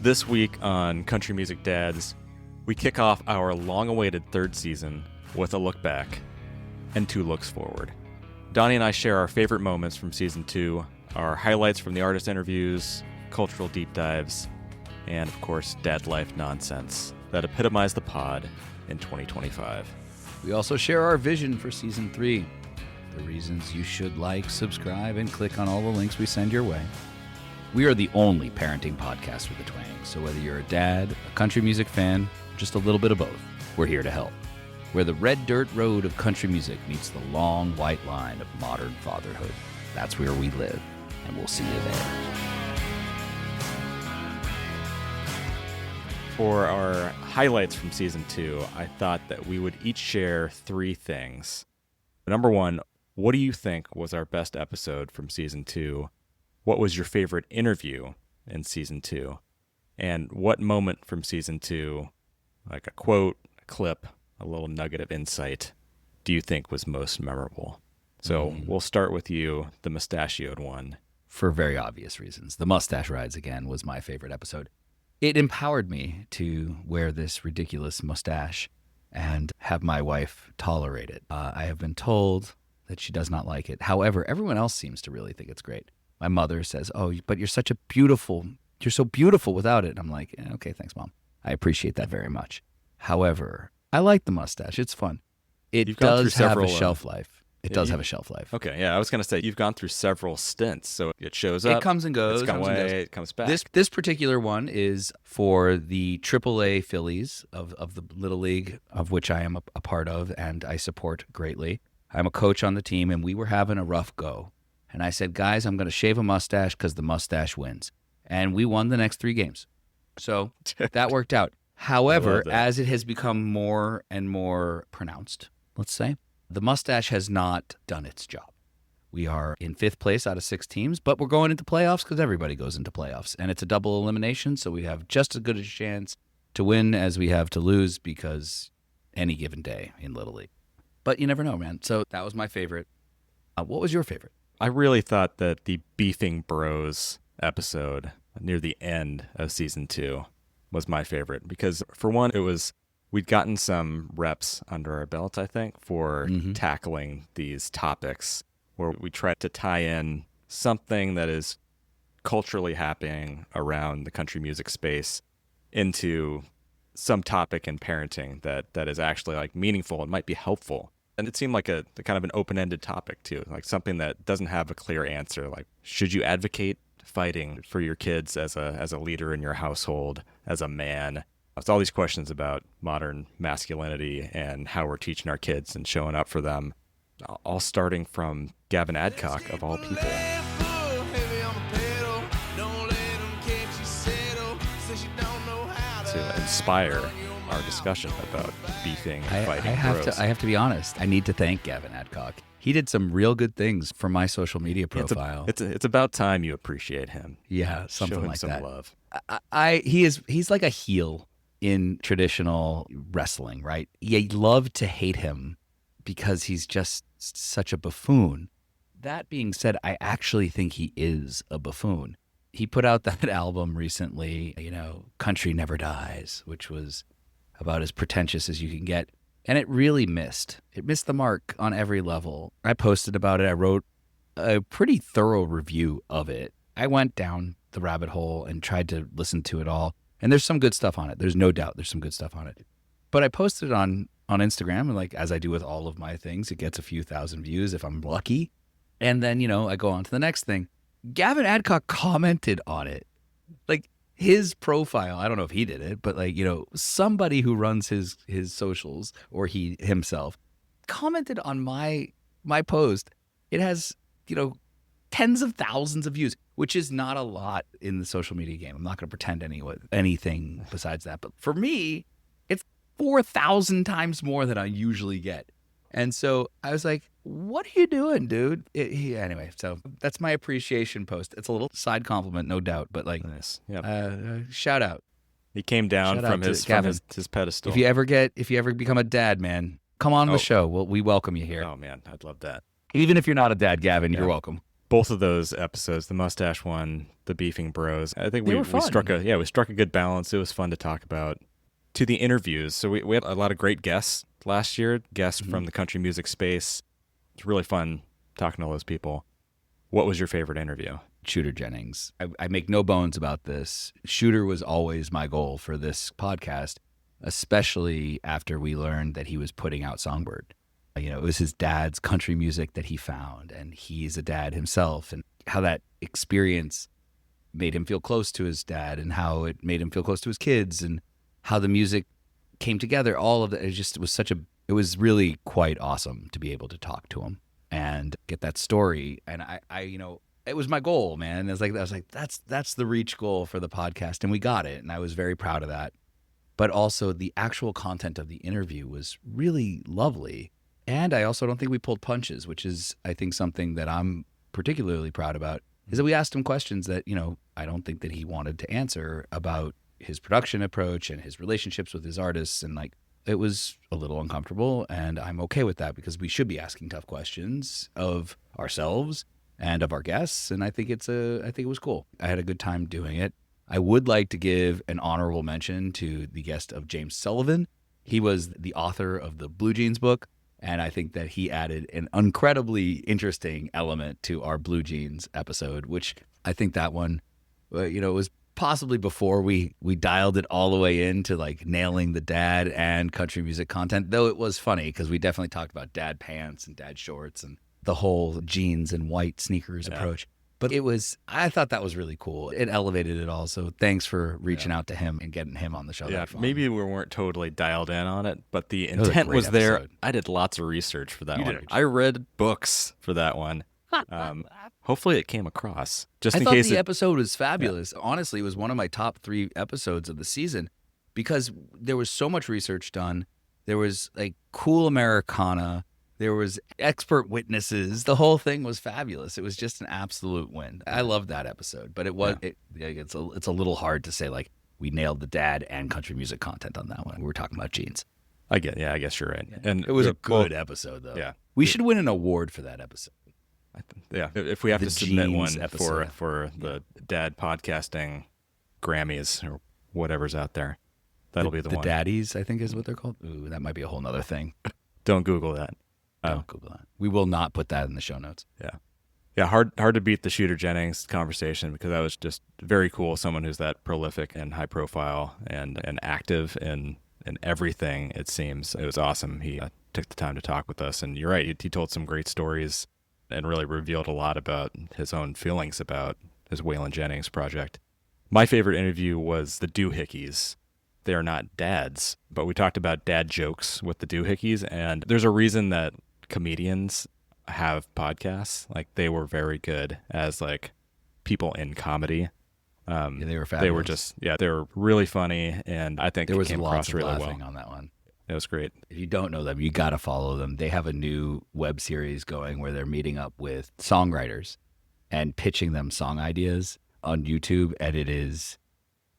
This week on Country Music Dads, we kick off our long-awaited third season with a look back and two looks forward. Donnie and I share our favorite moments from Season 2, our highlights from the artist interviews, cultural deep dives, and, of course, dad life nonsense that epitomize the pod in 2025. We also share our vision for Season 3, the reasons you should like, subscribe, and click on all the links we send your way. We are the only parenting podcast with a twang, so whether you're a dad, a country music fan, just a little bit of both, we're here to help. Where the red dirt road of country music meets the long white line of modern fatherhood. That's where we live, and we'll see you there. For our highlights from Season 2, I thought that we would each share three things. Number one, what do you think was our best episode from Season 2? What was your favorite interview in Season 2? And what moment from Season 2, like a quote, a clip, a little nugget of insight, do you think was most memorable? So we'll start with you, the mustachioed one. For very obvious reasons. The mustache rides again was my favorite episode. It empowered me to wear this ridiculous mustache and have my wife tolerate it. I have been told that she does not like it. However, everyone else seems to really think it's great. My mother says, "Oh, but you're so beautiful without it." And I'm like, okay, thanks, Mom. I appreciate that very much. However, I like the mustache. It's fun. It does have a shelf life. It does have a shelf life. Okay, yeah, I was going to say, you've gone through several stints, so it shows up. It comes and goes. It's gone away, it comes back. This particular one is for the AAA Phillies of the Little League, of which I am a part of, and I support greatly. I'm a coach on the team, and we were having a rough go. And I said, guys, I'm going to shave a mustache because the mustache wins. And we won the next 3 games. So that worked out. However, as it has become more and more pronounced, let's say, the mustache has not done its job. We are in 5th place out of 6 teams, but we're going into playoffs because everybody goes into playoffs. And it's a double elimination, so we have just as good a chance to win as we have to lose because any given day in Little League. But you never know, man. So that was my favorite. What was your favorite? I really thought that the Beefing Bros episode near the end of Season 2 was my favorite because, for one, we'd gotten some reps under our belt, I think, for tackling these topics where we tried to tie in something that is culturally happening around the country music space into some topic in parenting that is actually like meaningful and might be helpful. And it seemed like a kind of an open-ended topic, too, like something that doesn't have a clear answer. Like, should you advocate fighting for your kids as a leader in your household, as a man? It's all these questions about modern masculinity and how we're teaching our kids and showing up for them, all starting from Gavin Adcock, of all people. To inspire our discussion about beefing and fighting bros. I have to be honest. I need to thank Gavin Adcock. He did some real good things for my social media profile. It's about time you appreciate him. Yeah, something like that. Show him some love. He's like a heel in traditional wrestling, right? You love to hate him because he's just such a buffoon. That being said, I actually think he is a buffoon. He put out that album recently, Country Never Dies, which was about as pretentious as you can get. And it really missed the mark on every level. I posted about it. I wrote a pretty thorough review of it. I went down the rabbit hole and tried to listen to it all. And there's some good stuff on it. There's no doubt there's some good stuff on it. But I posted it on Instagram, and like as I do with all of my things, it gets a few thousand views if I'm lucky. And then, I go on to the next thing. Gavin Adcock commented on it. Like, his profile, I don't know if he did it, but somebody who runs his socials, or he himself, commented on my post. It has, tens of thousands of views, which is not a lot in the social media game. I'm not going to pretend anything besides that. But for me, it's 4,000 times more than I usually get. And so I was like, what are you doing, dude? Anyway, so that's my appreciation post. It's a little side compliment, no doubt, but nice. Yep. Shout out. He came down from his pedestal. If you ever become a dad, man, come on the show. We welcome you here. Oh man, I'd love that. Even if you're not a dad, Gavin, you're welcome. both of those episodes, the mustache one, the beefing bros, I think They were we struck fun. we struck a good balance. It was fun to talk about. To the interviews, so we had a lot of great guests last year, guests Mhm. from the country music space. It's really fun talking to all those people. What was your favorite interview? Shooter Jennings. I make no bones about this. Shooter was always my goal for this podcast, especially after we learned that he was putting out Songbird. You know, it was his dad's country music that he found, and he's a dad himself, and how that experience made him feel close to his dad, and how it made him feel close to his kids, and how the music came together. All of it, it was really quite awesome to be able to talk to him and get that story. And it was my goal, man. I was like, that's the reach goal for the podcast, and we got it, and I was very proud of that. But also, the actual content of the interview was really lovely, and I also don't think we pulled punches, which is, I think, something that I'm particularly proud about. Is that we asked him questions that I don't think that he wanted to answer about his production approach and his relationships with his artists, and it was a little uncomfortable, and I'm okay with that because we should be asking tough questions of ourselves and of our guests, and I think it was cool. I had a good time doing it. I would like to give an honorable mention to the guest of James Sullivan. He was the author of the Blue Jeans book, and I think that he added an incredibly interesting element to our Blue Jeans episode, which I think that one, it was possibly before we dialed it all the way into nailing the dad and country music content, though it was funny because we definitely talked about dad pants and dad shorts and the whole jeans and white sneakers approach. But I thought that was really cool. It elevated it all. So thanks for reaching out to him and getting him on the show. Yeah, maybe we weren't totally dialed in on it, but the was a intent great was there. episode. I did lots of research for that You one. did. I read books for that one. Hopefully it came across. Just I in thought case the episode was fabulous. Yeah. Honestly, it was one of my top 3 episodes of the season because there was so much research done. There was cool Americana. There was expert witnesses. The whole thing was fabulous. It was just an absolute win. I loved that episode, but it's a little hard to say we nailed the dad and country music content on that one. We were talking about jeans. I guess you're right. And it was a good episode, though. Yeah, we should win an award for that episode. Yeah, if we have to submit one episode. for the dad podcasting Grammys or whatever's out there, that'll be the one. The daddies, I think, is what they're called. Ooh, that might be a whole nother thing. Don't Google that. Don't Google that. We will not put that in the show notes. Yeah, hard to beat the Shooter Jennings conversation because that was just very cool. Someone who's that prolific and high profile and active in everything, it seems. It was awesome. He took the time to talk with us. And you're right, he told some great stories and really revealed a lot about his own feelings about his Waylon Jennings project. My favorite interview was the Doohickeys. They are not dads, but we talked about dad jokes with the Doohickeys, and there's a reason that comedians have podcasts. They were very good as people in comedy. They were fabulous. They were really funny, and I think there was it came lots across of really laughing well on that one. It was great. If you don't know them, you got to follow them. They have a new web series going where they're meeting up with songwriters and pitching them song ideas on YouTube, and it is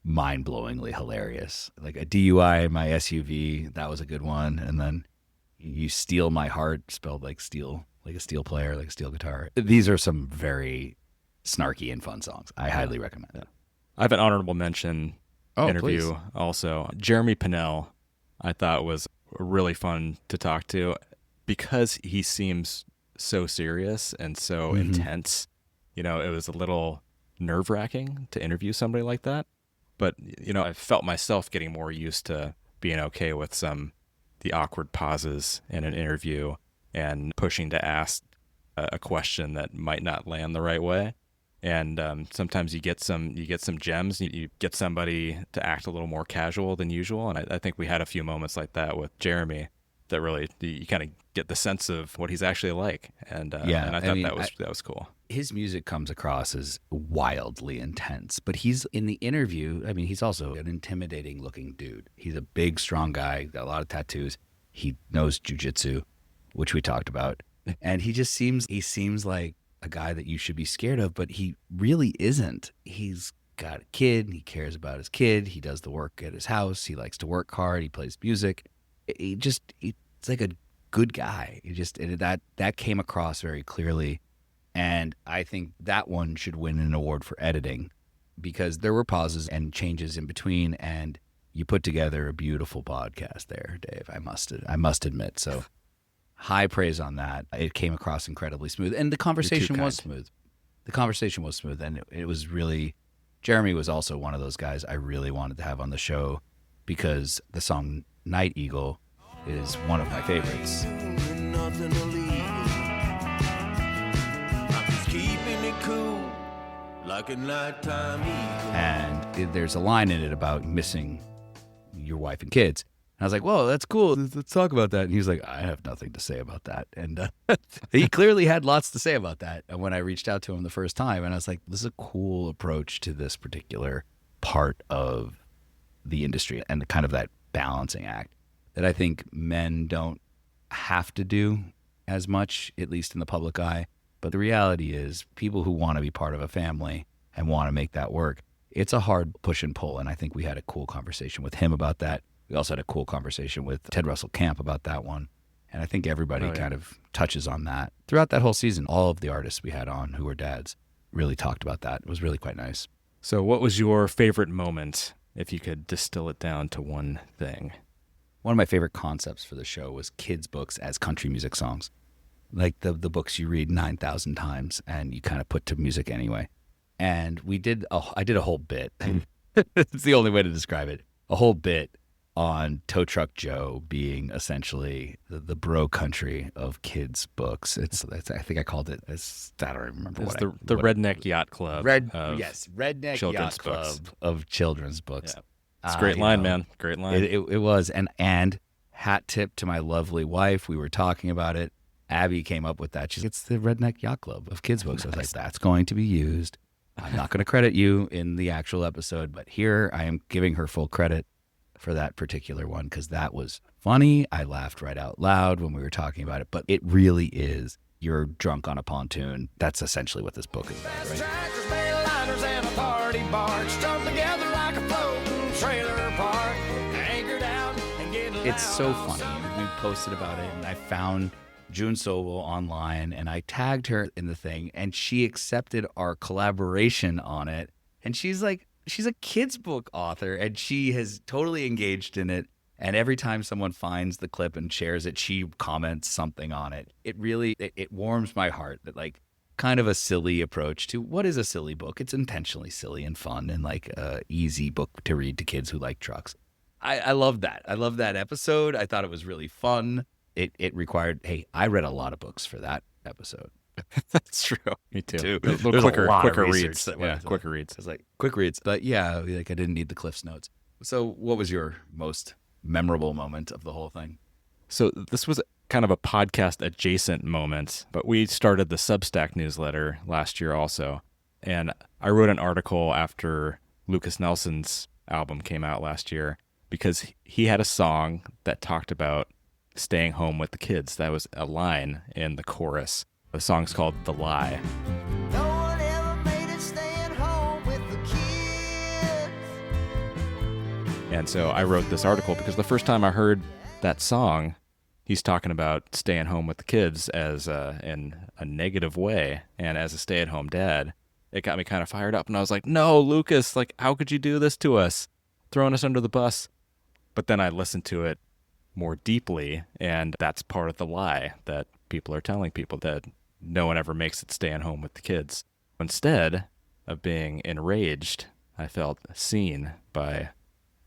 mind-blowingly hilarious. A DUI in my SUV, that was a good one. And then You Steal My Heart, spelled like steel, like a steel player, like a steel guitar. These are some very snarky and fun songs. I highly recommend it. I have an honorable mention interview please. Also. Jeremy Pinnell, I thought was really fun to talk to because he seems so serious and so intense. It was a little nerve-wracking to interview somebody like that. But, I felt myself getting more used to being okay with the awkward pauses in an interview and pushing to ask a question that might not land the right way. And sometimes you get some gems. You get somebody to act a little more casual than usual. And I think we had a few moments like that with Jeremy that really you kind of get the sense of what he's actually like. And and I thought that was cool. His music comes across as wildly intense, but he's in the interview. I mean, he's also an intimidating looking dude. He's a big, strong guy, got a lot of tattoos. He knows jujitsu, which we talked about. And he seems like a guy that you should be scared of, but he really isn't. He's got a kid. He cares about his kid. He does the work at his house. He likes to work hard. He plays music. It's like a good guy. That came across very clearly. And I think that one should win an award for editing because there were pauses and changes in between, and you put together a beautiful podcast there, Dave. I must admit. So high praise on that. It came across incredibly smooth, and the conversation was smooth. The conversation was smooth, and it was really. Jeremy was also one of those guys I really wanted to have on the show because the song Night Eagle is one of my favorites. Like a nighttime eagle. And there's a line in it about missing your wife and kids. And I was like, whoa, that's cool. Let's talk about that. And he was like, I have nothing to say about that. And he clearly had lots to say about that when I reached out to him the first time. And I was like, this is a cool approach to this particular part of the industry and the kind of that balancing act that I think men don't have to do as much, at least in the public eye. But the reality is people who want to be part of a family and want to make that work, it's a hard push and pull. And I think we had a cool conversation with him about that. We also had a cool conversation with Ted Russell Camp about that one. And I think everybody kind of touches on that. Throughout that whole season, all of the artists we had on who were dads really talked about that. It was really quite nice. So what was your favorite moment, if you could distill it down to one thing? One of my favorite concepts for the show was kids' books as country music songs. Like the books you read 9,000 times and you kind of put to music anyway. And I did a whole bit. It's the only way to describe it. A whole bit on Tow Truck Joe being essentially the bro country of kids' books. It's I think I called it. I don't remember what the Redneck Yacht Club. Redneck Children's Yacht Club books. Of children's books. Yeah. It's a great line, man. Great line. It was, and hat tip to my lovely wife. We were talking about it. Abby came up with that. She's like, it's the Redneck Yacht Club of kids' books. I was like, that's going to be used. I'm not going to credit you in the actual episode, but here I am giving her full credit for that particular one because that was funny. I laughed right out loud when we were talking about it, but it really is. You're drunk on a pontoon. That's essentially what this book is about, right? Tractors, liners, and a party barge strung together like a floating trailer park, anchored out and getting loud. It's so funny. We posted about it, and I found June Sobel online, and I tagged her in the thing, and she accepted our collaboration on it. And she's a kid's book author, and she has totally engaged in it. And every time someone finds the clip and shares it, she comments something on it. It really, it warms my heart that like kind of a silly approach to what is a silly book. It's intentionally silly and fun and like a easy book to read to kids who like trucks. I love that. I love that episode. I thought it was really fun. It required, hey, I read a lot of books for that episode. That's true. Me too. A little quicker reads. Quicker reads. It's like quick reads. But yeah, like I didn't need the Cliff's Notes. So what was your most memorable moment of the whole thing? So this was kind of a podcast adjacent moment, but we started the Substack newsletter last year also. And I wrote an article after Lucas Nelson's album came out last year because he had a song that talked about staying home with the kids. That was a line in the chorus. The song's called The Lie. No one ever made it staying home with the kids. And so I wrote this article because the first time I heard that song, he's talking about staying home with the kids as in a negative way. And as a stay-at-home dad, it got me kind of fired up. And I was like, no, Lucas, like, how could you do this to us? Throwing us under the bus. But then I listened to it more deeply, and that's part of the lie that people are telling people, that no one ever makes it staying home with the kids. Instead of being enraged, I felt seen by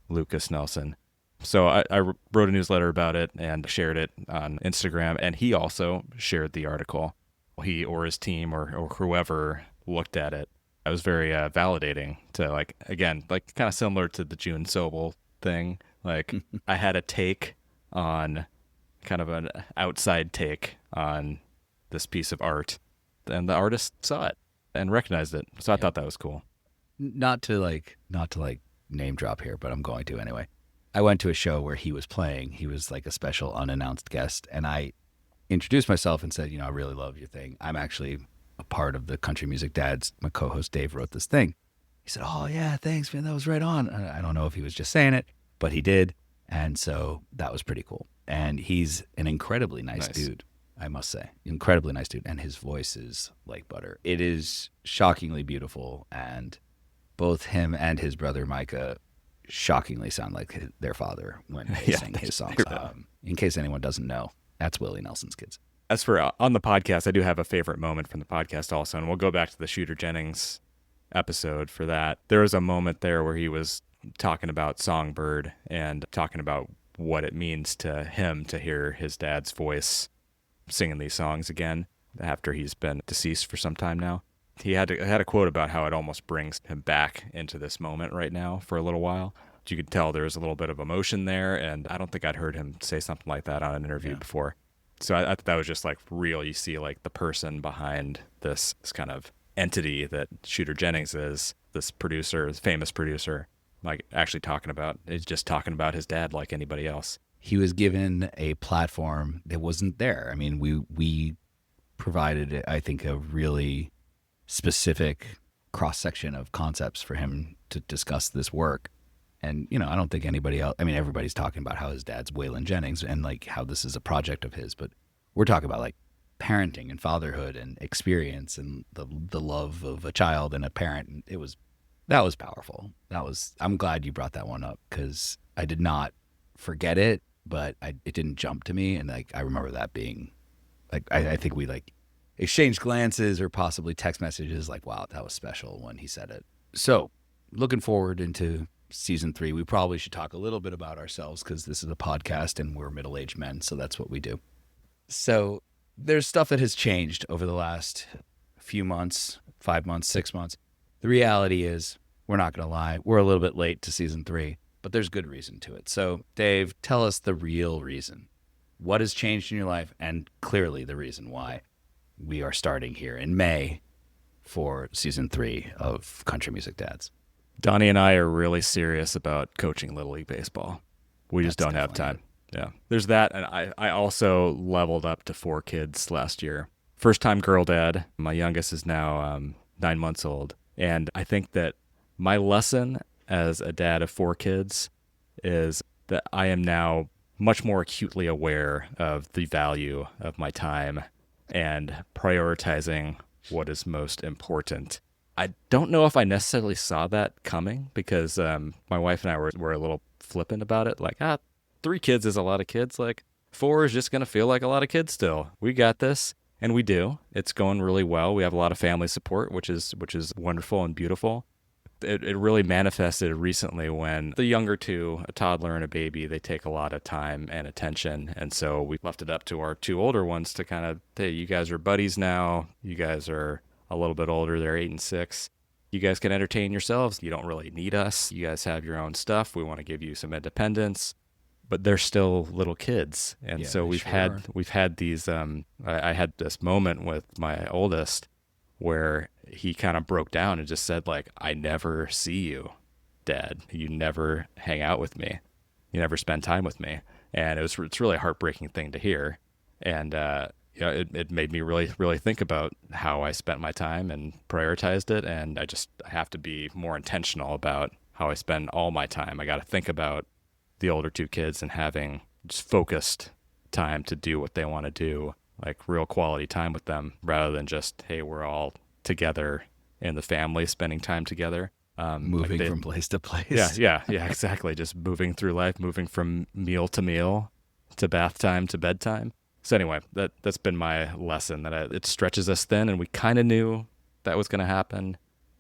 Lucas Nelson. So I wrote a newsletter about it and shared it on Instagram, and he also shared the article. He or his team or whoever looked at it. It was very validating to, like, again, like kind of similar to the June Sobel thing. Like I had a take on kind of an outside take on this piece of art, and the artist saw it and recognized it. So I thought that was cool. Not to name drop here, but I'm going to anyway. I went to a show where he was playing. He was like a special unannounced guest, and I introduced myself and said, I really love your thing. I'm actually a part of the Country Music Dads. My co-host Dave wrote this thing. He said, oh yeah, thanks man, that was right on. I don't know if he was just saying it, but he did. And so that was pretty cool. And he's an incredibly nice dude. I must say. Incredibly nice dude. And his voice is like butter. It is shockingly beautiful. And both him and his brother Micah shockingly sound like their father when they Yeah, sing his songs. they really- In case anyone doesn't know, that's Willie Nelson's kids. As for on the podcast, I do have a favorite moment from the podcast also, and we'll go back to the Shooter Jennings episode for that. There was a moment there where he was talking about Songbird and talking about what it means to him to hear his dad's voice singing these songs again after he's been deceased for some time now. He had a quote about how it almost brings him back into this moment right now for a little while. You could tell there was a little bit of emotion there, and I don't think I'd heard him say something like that on an interview before. So I thought that was just like real. You see like the person behind this kind of entity that Shooter Jennings is, this producer, this famous producer, like actually he's just talking about his dad like anybody else. He was given a platform that wasn't there. I mean, we provided, I think, a really specific cross-section of concepts for him to discuss this work. And, I don't think anybody else, I mean, everybody's talking about how his dad's Waylon Jennings and like how this is a project of his, but we're talking about like parenting and fatherhood and experience and the love of a child and a parent. And that was powerful. I'm glad you brought that one up because I did not forget it, but it didn't jump to me. And like, I remember that being like, I think we like exchanged glances or possibly text messages like, wow, that was special when he said it. So looking forward into season 3, we probably should talk a little bit about ourselves because this is a podcast and we're middle-aged men, so that's what we do. So there's stuff that has changed over the last few months, 5 months, 6 months. The reality is, we're not going to lie, we're a little bit late to season 3, but there's good reason to it. So Dave, tell us the real reason. What has changed in your life, and clearly the reason why we are starting here in May for season 3 of Country Music Dads. Donnie and I are really serious about coaching Little League Baseball. We just don't have time. Yeah. There's that. And I also leveled up to 4 kids last year. First time girl dad. My youngest is now 9 months old. And I think that my lesson as a dad of 4 kids is that I am now much more acutely aware of the value of my time and prioritizing what is most important. I don't know if I necessarily saw that coming because my wife and I were a little flippant about it. Like, 3 kids is a lot of kids. Like, 4 is just going to feel like a lot of kids still. We got this. And we do. It's going really well. We have a lot of family support, which is wonderful and beautiful. It really manifested recently when the younger 2, a toddler and a baby, they take a lot of time and attention. And so we left it up to our 2 older ones to kind of, hey, you guys are buddies now. You guys are a little bit older. They're 8 and 6. You guys can entertain yourselves. You don't really need us. You guys have your own stuff. We want to give you some independence. But they're still little kids. And so we've had these, I had this moment with my oldest where he kind of broke down and just said, like, I never see you, Dad. You never hang out with me. You never spend time with me. And it's really a heartbreaking thing to hear. And, it made me really, really think about how I spent my time and prioritized it. And I have to be more intentional about how I spend all my time. I got to think about the older 2 kids and having just focused time to do what they want to do, like real quality time with them rather than just, hey, we're all together in the family spending time together. Moving from place to place. Yeah, exactly. Just moving through life, moving from meal to meal to bath time to bedtime. So anyway, that's been my lesson, that it stretches us thin, and we kind of knew that was going to happen,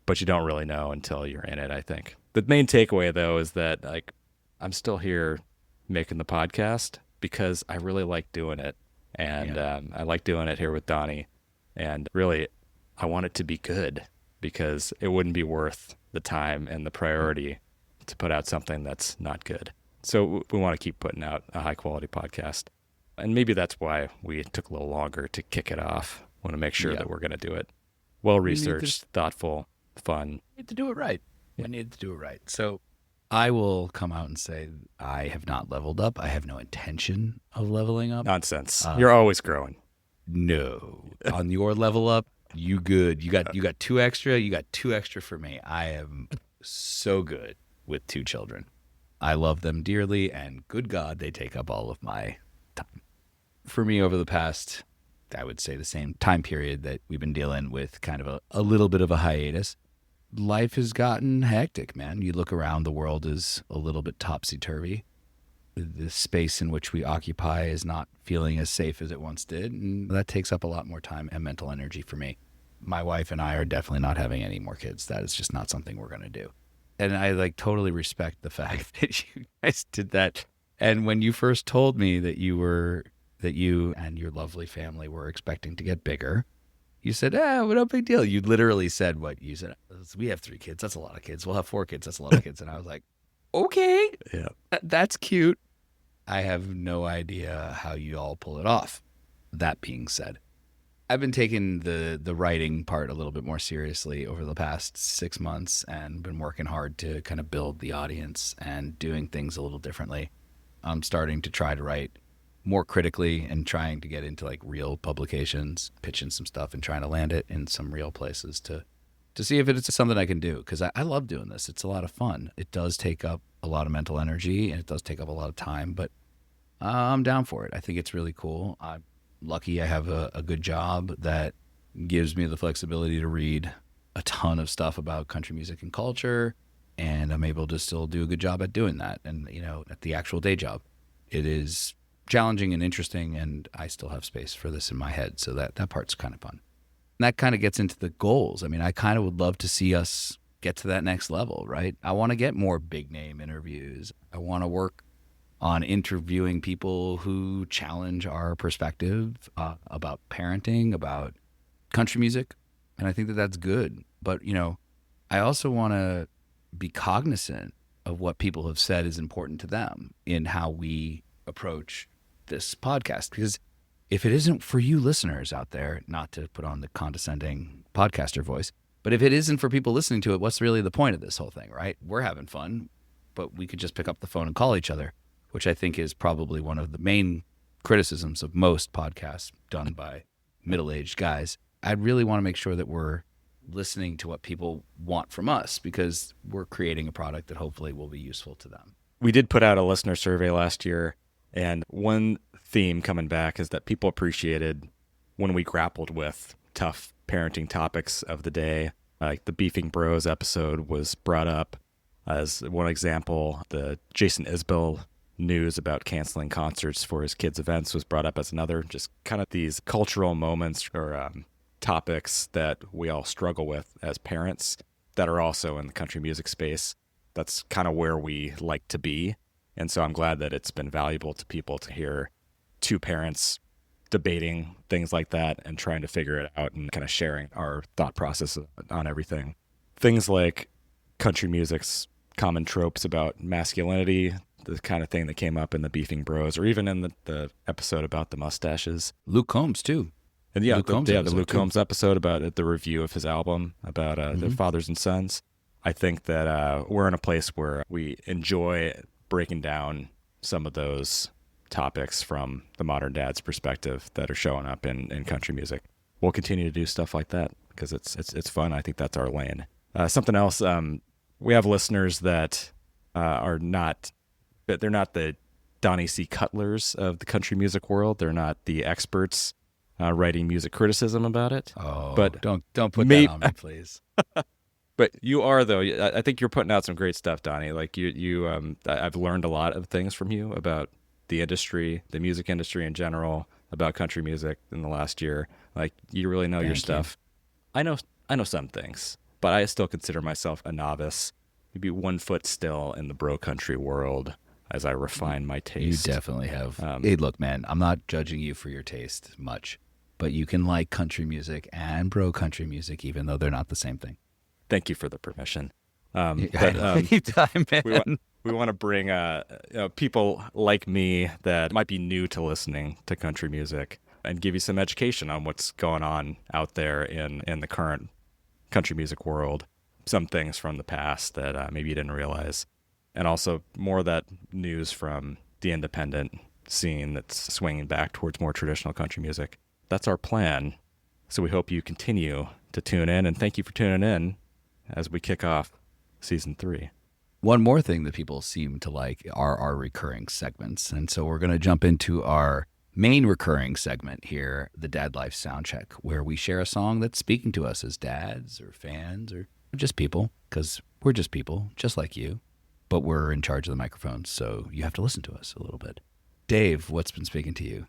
but you don't really know until you're in it, I think. The main takeaway, though, is that like I'm still here making the podcast because I really like doing it, and I like doing it here with Donnie, and really I want it to be good because it wouldn't be worth the time and the priority to put out something that's not good. So we want to keep putting out a high-quality podcast. And maybe that's why we took a little longer to kick it off. We want to make sure that we're going to do it well-researched, thoughtful, fun. We need to do it right. We need to do it right. So I will come out and say I have not leveled up. I have no intention of leveling up. Nonsense. You're always growing. No. On your level up, you good. You got 2 extra. You got 2 extra for me. I am so good with 2 children. I love them dearly, and good God, they take up all of my time. For me, over the past I would say the same time period that we've been dealing with kind of a little bit of a hiatus. Life has gotten hectic, man. You look around, the world is a little bit topsy-turvy. The space in which we occupy is not feeling as safe as it once did, and that takes up a lot more time and mental energy for me. My wife and I are definitely not having any more kids. That is just not something we're going to do. And I like totally respect the fact that you guys did that. And when you first told me that you and your lovely family were expecting to get bigger, you said, well, no big deal. You literally said what you said. We have 3 kids. That's a lot of kids. We'll have 4 kids. That's a lot of kids. And I was like, okay, Yeah. that's cute. I have no idea how you all pull it off. That being said, I've been taking the writing part a little bit more seriously over the past 6 months and been working hard to kind of build the audience and doing things a little differently. I'm starting to try to write more critically and trying to get into like real publications, pitching some stuff and trying to land it in some real places to see if it's something I can do, because I love doing this. It's a lot of fun. It does take up a lot of mental energy and it does take up a lot of time, but I'm down for it. I think it's really cool. I'm lucky I have a good job that gives me the flexibility to read a ton of stuff about country music and culture, and I'm able to still do a good job at doing that. And, at the actual day job, it is challenging and interesting, and I still have space for this in my head. So that part's kind of fun. And that kind of gets into the goals. I mean, I kind of would love to see us get to that next level, right? I want to get more big name interviews. I want to work on interviewing people who challenge our perspective about parenting, about country music. And I think that that's good. But, I also want to be cognizant of what people have said is important to them in how we approach this podcast. Because if it isn't for you listeners out there, not to put on the condescending podcaster voice, but if it isn't for people listening to it, what's really the point of this whole thing, right? We're having fun, but we could just pick up the phone and call each other, which I think is probably one of the main criticisms of most podcasts done by middle-aged guys. I'd really want to make sure that we're listening to what people want from us, because we're creating a product that hopefully will be useful to them. We did put out a listener survey last year, and one theme coming back is that people appreciated when we grappled with tough parenting topics of the day. Like the Beefing Bros episode was brought up as one example. The Jason Isbell news about canceling concerts for his kids' events was brought up as another. Just kind of these cultural moments or topics that we all struggle with as parents that are also in the country music space. That's kind of where we like to be. And so I'm glad that it's been valuable to people to hear 2 parents debating things like that and trying to figure it out and kind of sharing our thought process on everything. Things like country music's common tropes about masculinity, the kind of thing that came up in the Beefing Bros, or even in the episode about the Mustaches. Luke Combs, too. And Luke Combs the Luke Combs episode about the review of his album about their fathers and sons. I think that we're in a place where we enjoy breaking down some of those topics from the modern dad's perspective that are showing up in country music. We'll continue to do stuff like that because it's fun. I think that's our lane. Something else, we have listeners that are not, they're not the Donnie C. Cutlers of the country music world. They're not the experts writing music criticism about it. Oh, but don't put that on me, please. But you are, though. I think you're putting out some great stuff, Donnie. Like I've learned a lot of things from you about the industry, the music industry in general, about country music in the last year. Like, you really know your stuff. I know some things, but I still consider myself a novice. Maybe 1 foot still in the bro country world as I refine my taste. You definitely have. Hey, look, man, I'm not judging you for your taste much, but you can like country music and bro country music, even though they're not the same thing. Thank you for the permission. Anytime, man. We want to bring people like me that might be new to listening to country music and give you some education on what's going on out there in the current country music world. Some things from the past that maybe you didn't realize. And also more of that news from the independent scene that's swinging back towards more traditional country music. That's our plan. So we hope you continue to tune in. And thank you for tuning in as we kick off season 3. One more thing that people seem to like are our recurring segments. And so we're going to jump into our main recurring segment here, the Dad Life Soundcheck, where we share a song that's speaking to us as dads or fans or just people, because we're just people, just like you, but we're in charge of the microphones, so you have to listen to us a little bit. Dave, what's been speaking to you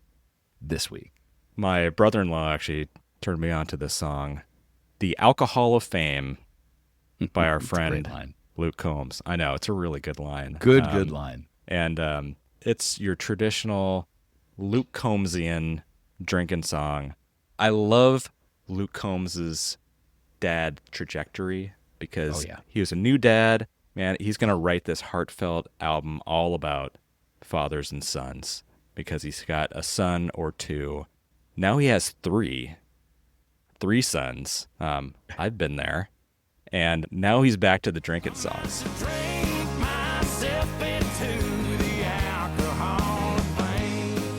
this week? My brother-in-law actually turned me on to this song, The Alcohol of Fame by our friend Luke Combs. I know, it's a really good line. Good line. And it's your traditional Luke Combsian drinking song. I love Luke Combs's dad trajectory because he was a new dad. Man, he's going to write this heartfelt album all about fathers and sons because he's got a son or two. Now he has three sons. I've been there. And now he's back to the drinking songs.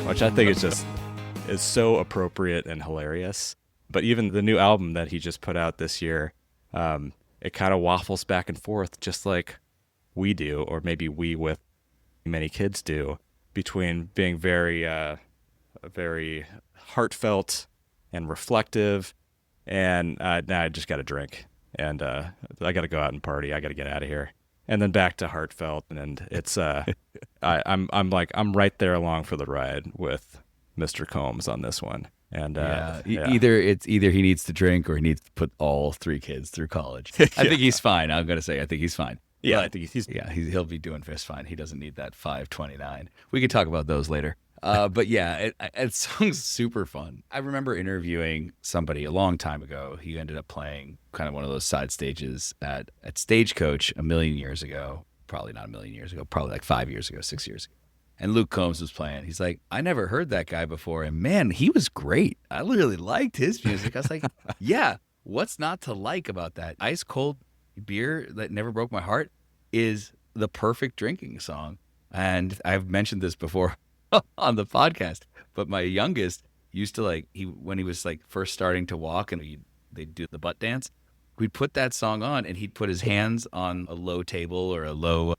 Which I think is so appropriate and hilarious. But even the new album that he just put out this year, it kind of waffles back and forth just like we do, or maybe we with many kids do, between being very heartfelt and reflective, and now I just got to drink, and I got to go out and party. I got to get out of here, and then back to heartfelt, and it's I'm right there along for the ride with Mr. Combs on this one. And either he needs to drink or he needs to put all three kids through college. I think he's fine. I'm gonna say I think he's fine. Yeah, but I think he'll be doing just fine. He doesn't need that 529. We could talk about those later. But yeah, it sounds super fun. I remember interviewing somebody a long time ago. He ended up playing kind of one of those side stages at Stagecoach a million years ago. Probably not a million years ago. Probably like 5 years ago, 6 years ago. And Luke Combs was playing. He's like, I never heard that guy before. And man, he was great. I really liked his music. I was like, yeah, what's not to like about that? Ice cold beer that never broke my heart is the perfect drinking song. And I've mentioned this before on the podcast, but my youngest used to when he was like first starting to walk and they'd do the butt dance, we'd put that song on and he'd put his hands on a low table or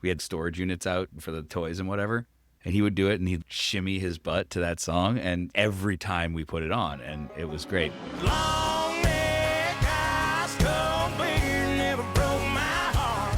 we had storage units out for the toys and whatever. And he would do it, and he'd shimmy his butt to that song, and every time we put it on, and it was great. Long neck, ice cold beer never broke my heart.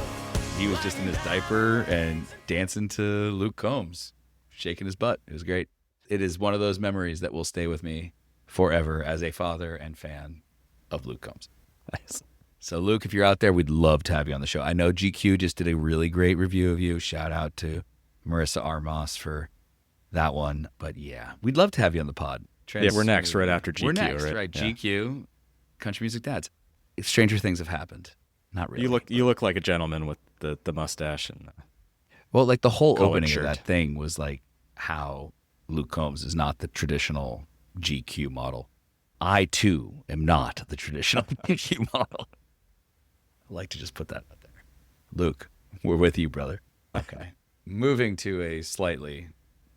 He was just in his diaper and dancing to Luke Combs, shaking his butt. It was great. It is one of those memories that will stay with me forever as a father and fan of Luke Combs. Nice. So, Luke, if you're out there, we'd love to have you on the show. I know GQ just did a really great review of you. Shout out to Marissa Armas for that one. But yeah, we'd love to have you on the pod. We're next right after GQ. We're next, right? Yeah. GQ, Country Music Dads. Stranger things have happened. Not really. You look like a gentleman with the mustache and well, like the whole opening shirt. of that thing was like how Luke Combs is not the traditional GQ model. I too am not the traditional GQ model. I like to just put that out there. Luke, we're with you, brother. Okay. Moving to a slightly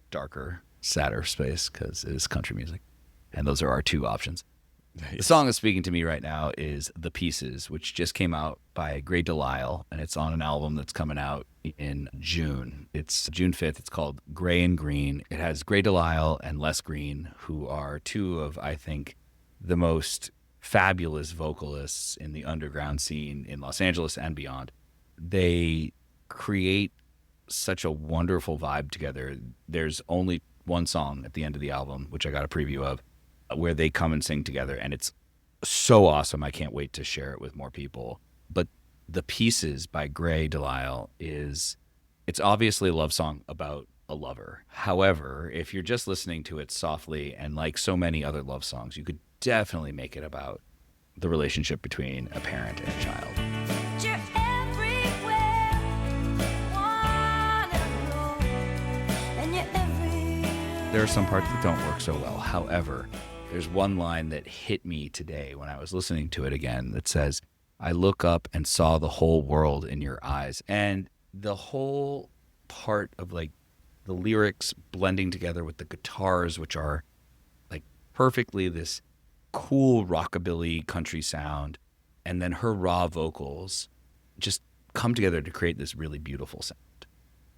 darker, sadder space because it is country music. And those are our two options. Nice. The song that's speaking to me right now is The Pieces, which just came out by Gray Delisle, and it's on an album that's coming out in June. It's June 5th. It's called Gray and Green. It has Gray Delisle and Les Green, who are two of, I think, the most fabulous vocalists in the underground scene in Los Angeles and beyond. They create such a wonderful vibe together. There's only one song at the end of the album, which I got a preview of, where they come and sing together, and it's so awesome. I can't wait to share it with more people. But The Pieces by Gray Delisle it's obviously a love song about a lover. However, if you're just listening to it softly, and like so many other love songs, you could definitely make it about the relationship between a parent and a child. There are some parts that don't work so well. However, there's one line that hit me today when I was listening to it again that says, I look up and saw the whole world in your eyes. And the whole part of like the lyrics blending together with the guitars, which are like perfectly this cool rockabilly country sound, and then her raw vocals just come together to create this really beautiful sound.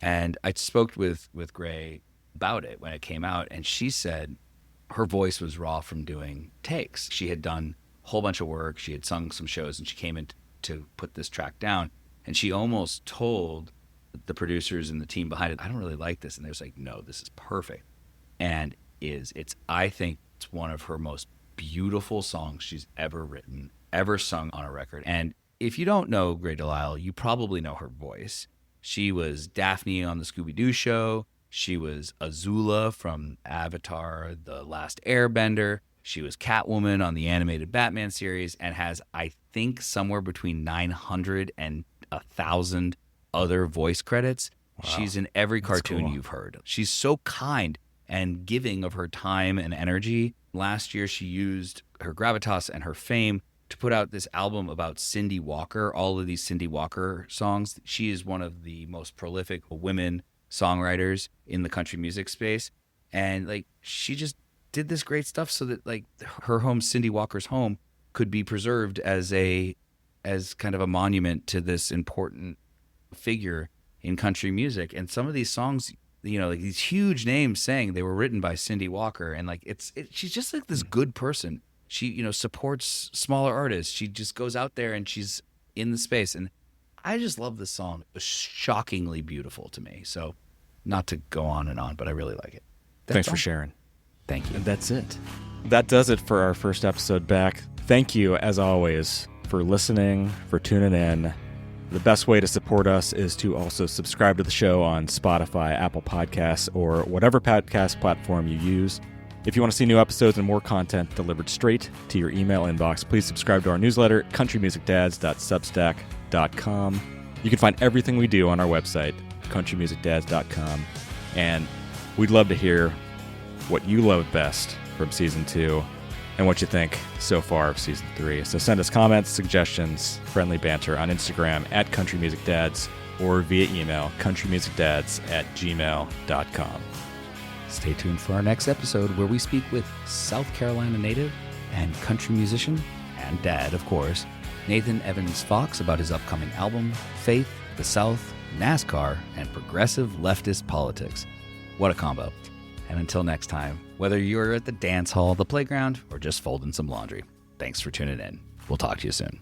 And I spoke with Gray about it when it came out, and she said her voice was raw from doing takes. She had done a whole bunch of work. She had sung some shows, and she came in to put this track down. And she almost told the producers and the team behind it, I don't really like this. And they was like, no, this is perfect. And I think it's one of her most beautiful songs she's ever written, ever sung on a record. And if you don't know Grey Delisle, you probably know her voice. She was Daphne on the Scooby-Doo show. She was Azula from Avatar, The Last Airbender. She was Catwoman on the animated Batman series and has, I think, somewhere between 900 and 1,000 other voice credits. Wow. She's in every cartoon you've heard. She's so kind and giving of her time and energy. Last year, she used her gravitas and her fame to put out this album about Cindy Walker, all of these Cindy Walker songs. She is one of the most prolific women songwriters in the country music space. And like, she just did this great stuff so that like her home, Cindy Walker's home, could be preserved as kind of a monument to this important figure in country music. And some of these songs, you know, like these huge names saying they were written by Cindy Walker, and like she's just like this good person. She, you know, supports smaller artists. She just goes out there and she's in the space. And I just love this song. It was shockingly beautiful to me. So not to go on and on, but I really like it. Thanks for sharing. Thank you. And that's it. That does it for our first episode back. Thank you, as always, for listening, for tuning in. The best way to support us is to also subscribe to the show on Spotify, Apple Podcasts, or whatever podcast platform you use. If you want to see new episodes and more content delivered straight to your email inbox, please subscribe to our newsletter, countrymusicdads.substack.com. You can find everything we do on our website, countrymusicdads.com. And we'd love to hear what you loved best from Season 2 and what you think so far of Season 3. So send us comments, suggestions, friendly banter on Instagram at countrymusicdads or via email, countrymusicdads@gmail.com. Stay tuned for our next episode where we speak with South Carolina native and country musician, and dad, of course, Nathan Evans Fox about his upcoming album, Faith, the South, NASCAR, and progressive leftist politics. What a combo. And until next time, whether you're at the dance hall, the playground, or just folding some laundry, thanks for tuning in. We'll talk to you soon.